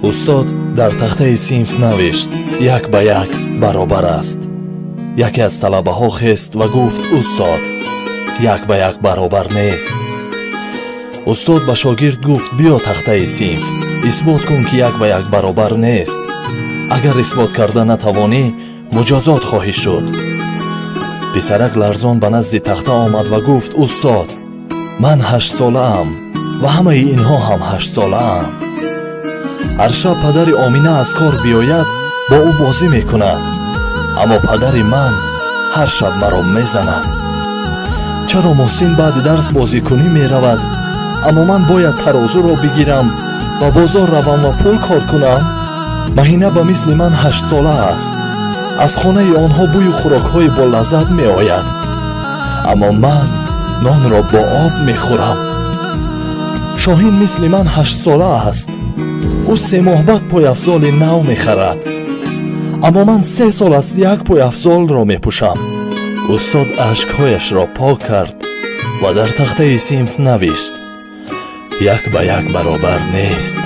устод дар тахтаи синф навишт: як ба як баробар аст. яке аз талабаҳо хест ва гуфт: устод, як ба як баробар нест. устод ба шогирд гуфт: биё тахтаи синф, исбот кун ки як ба як баробар нест. агар исбот карда натавонӣ, муҷозот хоҳӣ шуд. писарак ларзон ба назди тахта омад ва гуфт: устод, ман 8 солаам ва ҳамаи инҳо ҳам 8 солаанд. ҳар шаб падари Омина аз кор биёяд, бо ӯ бозӣ мекунад, аммо падари ман ҳар шаб маро мезанад. чаро Муҳсин баъди дарс бозикунӣ меравад, аммо ман бояд тарозуро бигирам ва бозор равам ва пул кор кунам? маҳина ба мисли ман 8 сола аст. аз хонаи онҳо бӯю хӯрокҳои болаззат меояд, аммо ман нонро бо об мехӯрам. шоҳин мисли ман 8 сола аст. ӯ 3 моҳ баъд пойафзоли нав мехарад, аммо ман 3 сол аст як пойафзолро мепӯшам. устод ашкҳояшро пок кард ва дар тахтаи синф навишт: як ба як баробар нест.